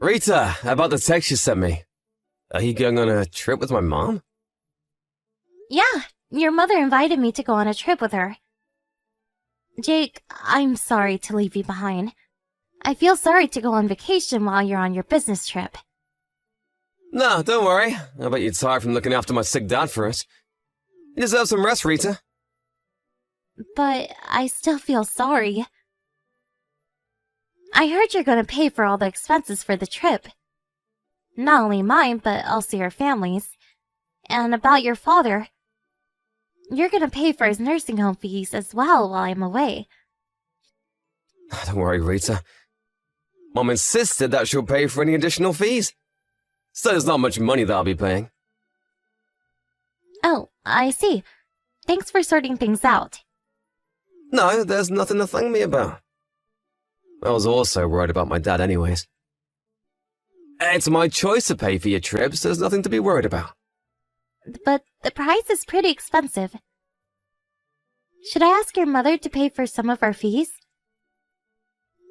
Rita, about the text you sent me. Are you going on a trip with my mom? Yeah, your mother invited me to go on a trip with her. Jake, I'm sorry to leave you behind. I feel sorry to go on vacation while you're on your business trip. No, don't worry. I bet you're tired from looking after my sick dad for us. You deserve some rest, Rita. But I still feel sorry. I heard you're gonna pay for all the expenses for the trip. Not only mine, but also your family's. And about your father. You're gonna pay for his nursing home fees as well while I'm away. Don't worry, Rita. Mom insisted that she'll pay for any additional fees. So there's not much money that I'll be paying. Oh, I see. Thanks for sorting things out. No, there's nothing to thank me about. I was also worried about my dad anyways. It's my choice to pay for your trips, there's nothing to be worried about. But the price is pretty expensive. Should I ask your mother to pay for some of our fees?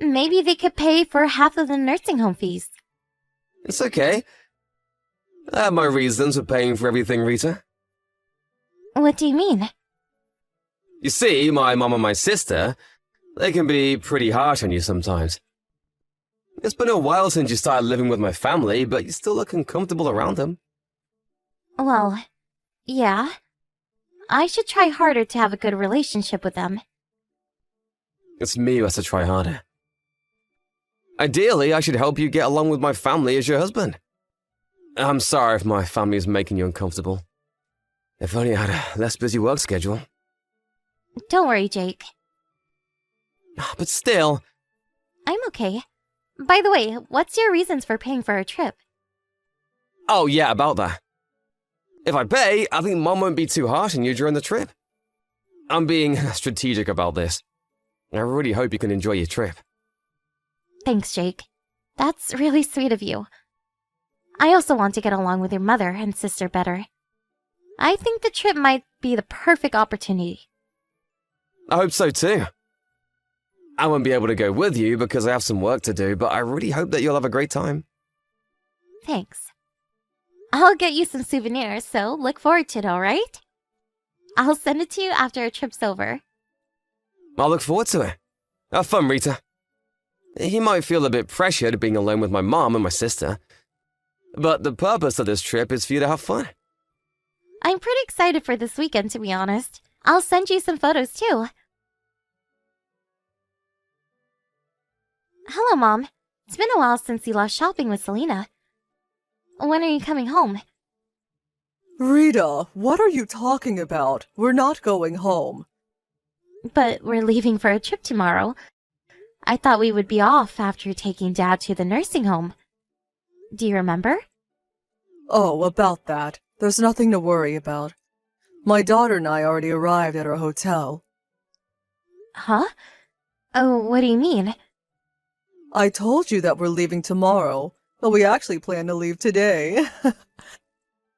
Maybe they could pay for half of the nursing home fees. It's okay. I have my reasons for paying for everything, Rita. What do you mean? You see, my mom and my sister, they can be pretty harsh on you sometimes. It's been a while since you started living with my family, but you still look uncomfortable around them. Well, yeah. I should try harder to have a good relationship with them. It's me who has to try harder. Ideally, I should help you get along with my family as your husband. I'm sorry if my family is making you uncomfortable. If only I had a less busy work schedule. Don't worry, Jake. But still... I'm okay. By the way, what's your reasons for paying for our trip? Oh yeah, about that. If I pay, I think Mom won't be too harsh on you during the trip. I'm being strategic about this. I really hope you can enjoy your trip. Thanks, Jake. That's really sweet of you. I also want to get along with your mother and sister better. I think the trip might be the perfect opportunity. I hope so too. I won't be able to go with you because I have some work to do, but I really hope that you'll have a great time. Thanks. I'll get you some souvenirs, so look forward to it, alright? I'll send it to you after our trip's over. I'll look forward to it. Have fun, Rita. You might feel a bit pressured being alone with my mom and my sister, but the purpose of this trip is for you to have fun. I'm pretty excited for this weekend, to be honest. I'll send you some photos, too. Hello, Mom. It's been a while since you left shopping with Selena. When are you coming home? Rita, what are you talking about? We're not going home. But we're leaving for a trip tomorrow. I thought we would be off after taking Dad to the nursing home. Do you remember? Oh, about that. There's nothing to worry about. My daughter and I already arrived at our hotel. Huh? Oh, what do you mean? I told you that we're leaving tomorrow, but we actually plan to leave today.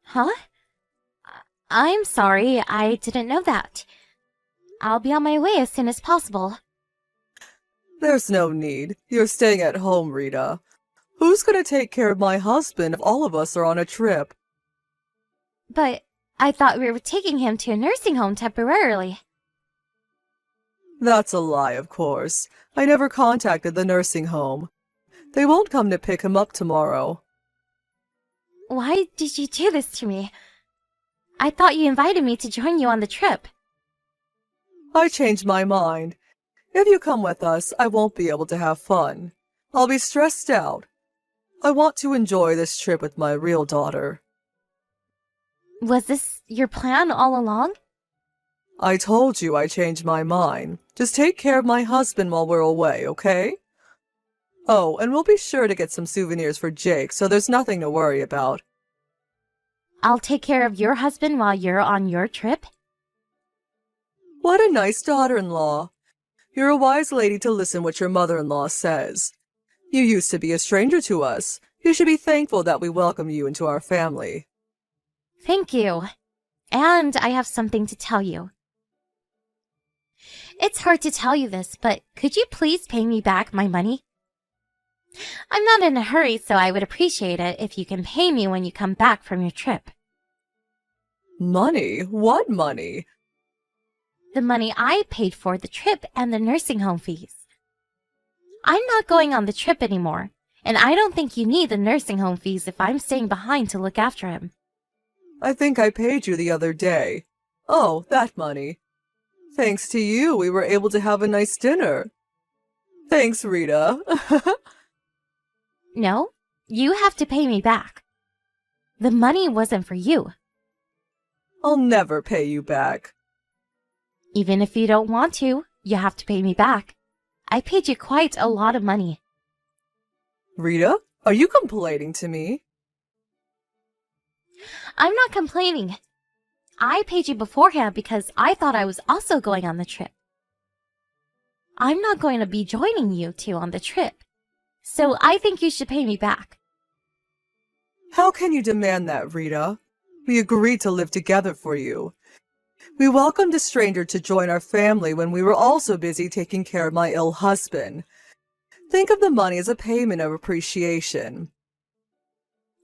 Huh? I'm sorry, I didn't know that. I'll be on my way as soon as possible. There's no need. You're staying at home, Rita. Who's gonna take care of my husband if all of us are on a trip? But I thought we were taking him to a nursing home temporarily. That's a lie, of course. I never contacted the nursing home. They won't come to pick him up tomorrow. Why did you do this to me? I thought you invited me to join you on the trip. I changed my mind. If you come with us, I won't be able to have fun. I'll be stressed out. I want to enjoy this trip with my real daughter. Was this your plan all along? I told you I changed my mind. Just take care of my husband while we're away, okay? Oh, and we'll be sure to get some souvenirs for Jake, so there's nothing to worry about. I'll take care of your husband while you're on your trip? What a nice daughter-in-law. You're a wise lady to listen what your mother-in-law says. You used to be a stranger to us. You should be thankful that we welcome you into our family. Thank you. And I have something to tell you. It's hard to tell you this, but could you please pay me back my money? I'm not in a hurry, so I would appreciate it if you can pay me when you come back from your trip. Money? What money? The money I paid for the trip and the nursing home fees. I'm not going on the trip anymore, and I don't think you need the nursing home fees if I'm staying behind to look after him. I think I paid you the other day. Oh, that money. Thanks to you, we were able to have a nice dinner. Thanks, Rita. No, you have to pay me back. The money wasn't for you. I'll never pay you back. Even if you don't want to, you have to pay me back. I paid you quite a lot of money. Rita, are you complaining to me? I'm not complaining. I paid you beforehand because I thought I was also going on the trip. I'm not going to be joining you two on the trip, so I think you should pay me back. How can you demand that, Rita? We agreed to live together for you. We welcomed a stranger to join our family when we were also busy taking care of my ill husband. Think of the money as a payment of appreciation.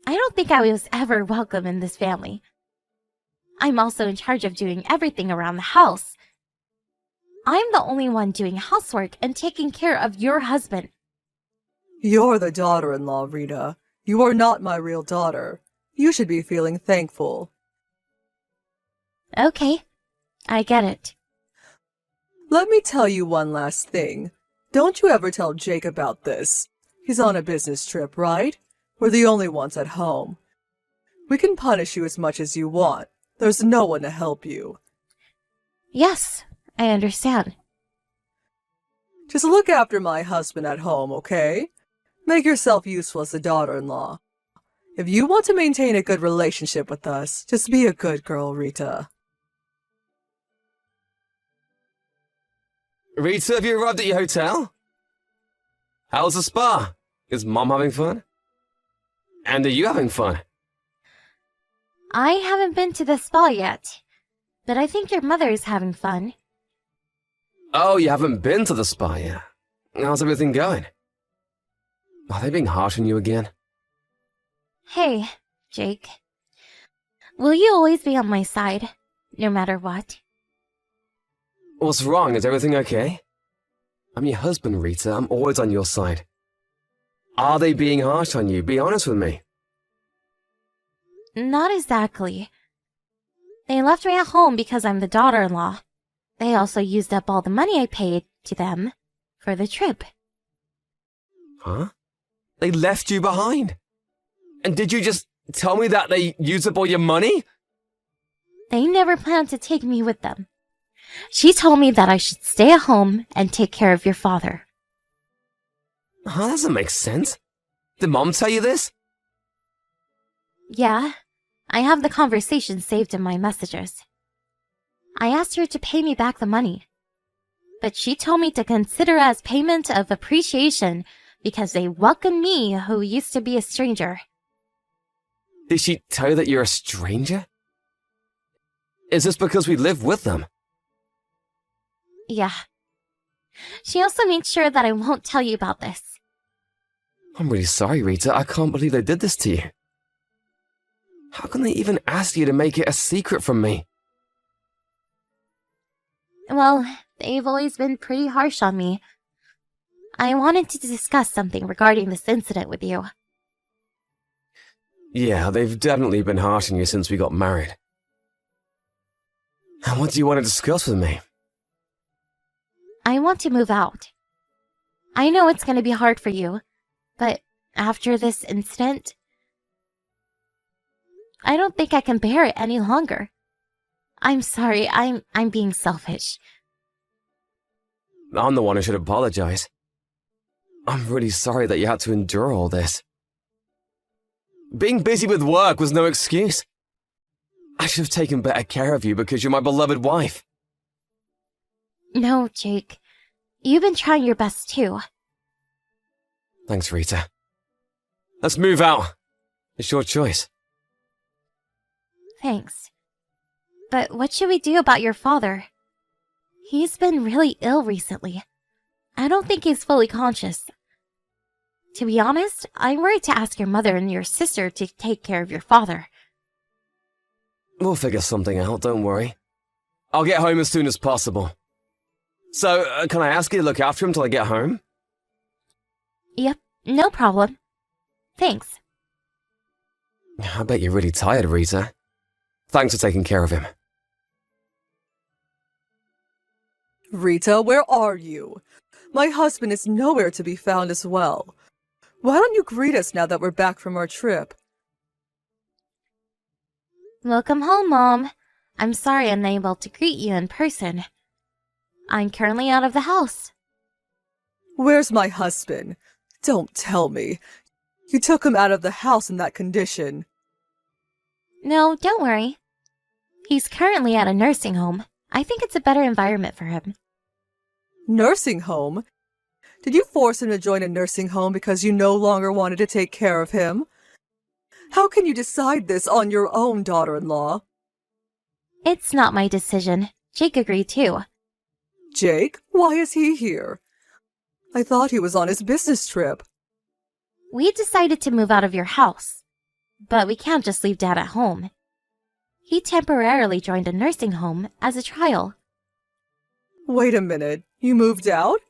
I don't think I was ever welcome in this family. I'm also in charge of doing everything around the house. I'm the only one doing housework and taking care of your husband. You're the daughter-in-law, Rita. You are not my real daughter. You should be feeling thankful. Okay, I get it. Let me tell you one last thing. Don't you ever tell Jake about this. He's on a business trip, right? We're the only ones at home. We can punish you as much as you want. There's no one to help you. Yes, I understand. Just look after my husband at home, okay? Make yourself useful as a daughter-in-law. If you want to maintain a good relationship with us, just be a good girl, Rita. Rita, have you arrived at your hotel? How's the spa? Is Mom having fun? And are you having fun? I haven't been to the spa yet, but I think your mother is having fun. Oh, you haven't been to the spa yet. How's everything going? Are they being harsh on you again? Hey, Jake. Will you always be on my side, no matter what? What's wrong? Is everything okay? I'm your husband, Rita. I'm always on your side. Are they being harsh on you? Be honest with me. Not exactly. They left me at home because I'm the daughter-in-law. They also used up all the money I paid to them for the trip. Huh? They left you behind? And did you just tell me that they used up all your money? They never planned to take me with them. She told me that I should stay at home and take care of your father. Huh, that doesn't make sense. Did Mom tell you this? Yeah, I have the conversation saved in my messages. I asked her to pay me back the money, but she told me to consider it as payment of appreciation because they welcomed me who used to be a stranger. Did she tell you that you're a stranger? Is this because we live with them? Yeah. She also made sure that I won't tell you about this. I'm really sorry, Rita. I can't believe they did this to you. How can they even ask you to make it a secret from me? Well, they've always been pretty harsh on me. I wanted to discuss something regarding this incident with you. Yeah, they've definitely been harsh on you since we got married. And what do you want to discuss with me? I want to move out. I know it's going to be hard for you, but after this incident, I don't think I can bear it any longer. I'm sorry, I'm being selfish. I'm the one who should apologize. I'm really sorry that you had to endure all this. Being busy with work was no excuse. I should have taken better care of you because you're my beloved wife. No, Jake. You've been trying your best too. Thanks, Rita. Let's move out. It's your choice. Thanks. But what should we do about your father? He's been really ill recently. I don't think he's fully conscious. To be honest, I'm worried to ask your mother and your sister to take care of your father. We'll figure something out, don't worry. I'll get home as soon as possible. So, can I ask you to look after him till I get home? Yep, no problem. Thanks. I bet you're really tired, Rita. Thanks for taking care of him. Rita, where are you? My husband is nowhere to be found as well. Why don't you greet us now that we're back from our trip? Welcome home, Mom. I'm sorry I'm unable to greet you in person. I'm currently out of the house. Where's my husband? Don't tell me. You took him out of the house in that condition. No, don't worry. He's currently at a nursing home. I think it's a better environment for him. Nursing home? Did you force him to join a nursing home because you no longer wanted to take care of him? How can you decide this on your own, daughter-in-law? It's not my decision. Jake agreed too. Jake? Why is he here? I thought he was on his business trip. We decided to move out of your house. But we can't just leave Dad at home. He temporarily joined a nursing home as a trial. Wait a minute. You moved out?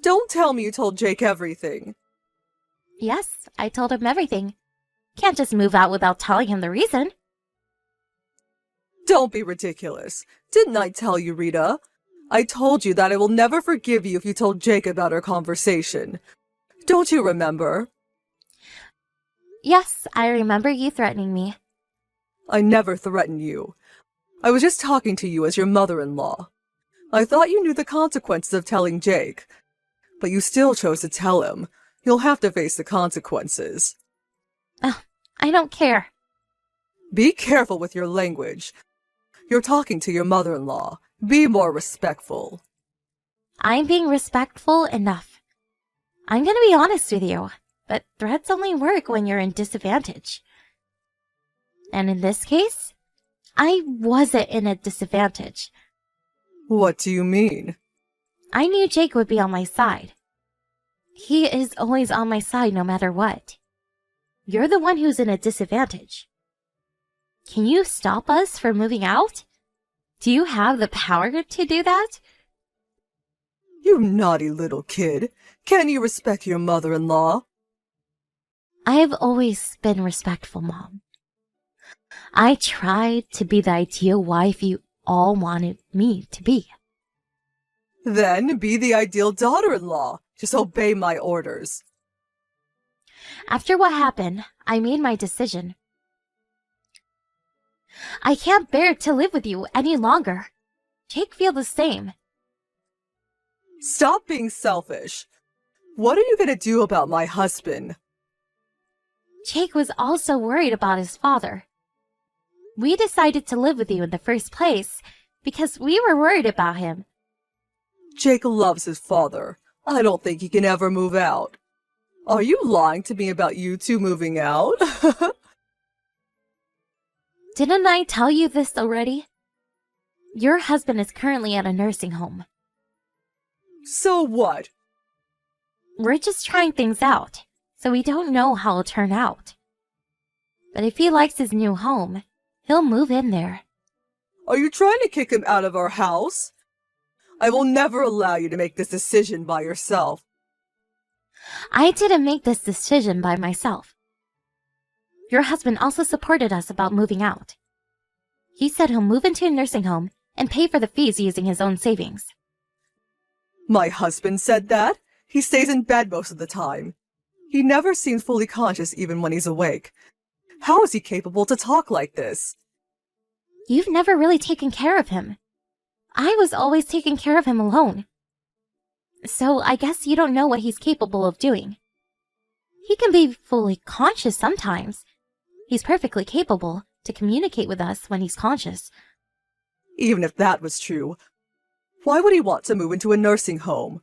Don't tell me you told Jake everything. Yes, I told him everything. Can't just move out without telling him the reason. Don't be ridiculous. Didn't I tell you, Rita? I told you that I will never forgive you if you told Jake about our conversation. Don't you remember? Yes, I remember you threatening me. I never threatened you. I was just talking to you as your mother-in-law. I thought you knew the consequences of telling Jake, but you still chose to tell him. You'll have to face the consequences. I don't care. Be careful with your language. You're talking to your mother-in-law. Be more respectful. I'm being respectful enough. I'm gonna be honest with you, but threats only work when you're in disadvantage. And in this case, I wasn't in a disadvantage. What do you mean? I knew Jake would be on my side. He is always on my side no matter what. You're the one who's in a disadvantage. Can you stop us from moving out? Do you have the power to do that? You naughty little kid. Can you respect your mother-in-law? I've always been respectful, Mom. I tried to be the ideal wife you all wanted me to be. Then be the ideal daughter-in-law. Just obey my orders. After what happened, I made my decision. I can't bear to live with you any longer. Jake feels the same. Stop being selfish. What are you going to do about my husband? Jake was also worried about his father. We decided to live with you in the first place because we were worried about him. Jake loves his father. I don't think he can ever move out. Are you lying to me about you two moving out? Didn't I tell you this already? Your husband is currently at a nursing home. So what? We're just trying things out, so we don't know how it'll turn out. But if he likes his new home, he'll move in there. Are you trying to kick him out of our house? I will never allow you to make this decision by yourself. I didn't make this decision by myself. Your husband also supported us about moving out. He said he'll move into a nursing home and pay for the fees using his own savings. My husband said that? He stays in bed most of the time. He never seems fully conscious even when he's awake. How is he capable to talk like this? You've never really taken care of him. I was always taking care of him alone. So I guess you don't know what he's capable of doing. He can be fully conscious sometimes. He's perfectly capable to communicate with us when he's conscious. Even if that was true, why would he want to move into a nursing home?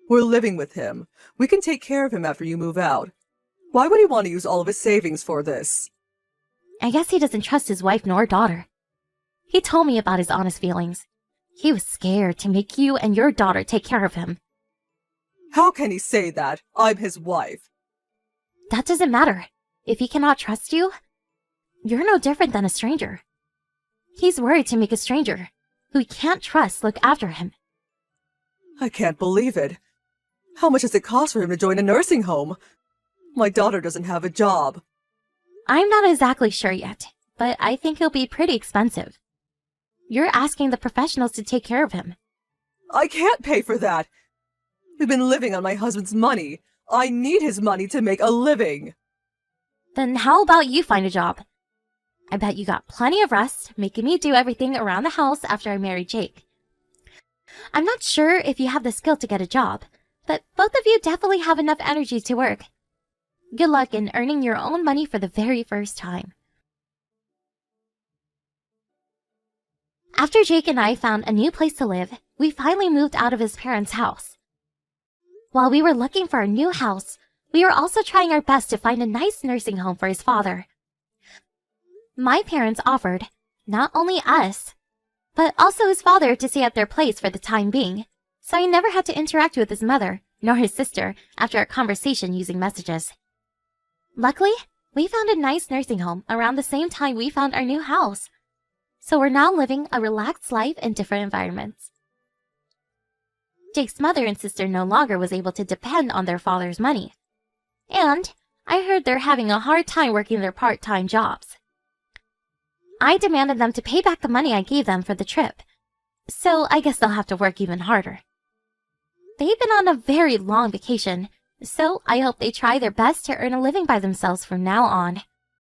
We're living with him. We can take care of him after you move out. Why would he want to use all of his savings for this? I guess he doesn't trust his wife nor daughter. He told me about his honest feelings. He was scared to make you and your daughter take care of him. How can he say that? I'm his wife. That doesn't matter. If he cannot trust you, you're no different than a stranger. He's worried to make a stranger, who he can't trust, look after him. I can't believe it. How much does it cost for him to join a nursing home? My daughter doesn't have a job. I'm not exactly sure yet, but I think it'll be pretty expensive. You're asking the professionals to take care of him. I can't pay for that. We've been living on my husband's money. I need his money to make a living. Then how about you find a job? I bet you got plenty of rest, making me do everything around the house after I married Jake. I'm not sure if you have the skill to get a job, but both of you definitely have enough energy to work. Good luck in earning your own money for the very first time. After Jake and I found a new place to live, we finally moved out of his parents' house. While we were looking for a new house, we were also trying our best to find a nice nursing home for his father. My parents offered, not only us, but also his father to stay at their place for the time being, so he never had to interact with his mother, nor his sister, after our conversation using messages. Luckily, we found a nice nursing home around the same time we found our new house, so we're now living a relaxed life in different environments. Jake's mother and sister no longer was able to depend on their father's money, and I heard they're having a hard time working their part-time jobs. I demanded them to pay back the money I gave them for the trip, so I guess they'll have to work even harder. They've been on a very long vacation, so I hope they try their best to earn a living by themselves from now on.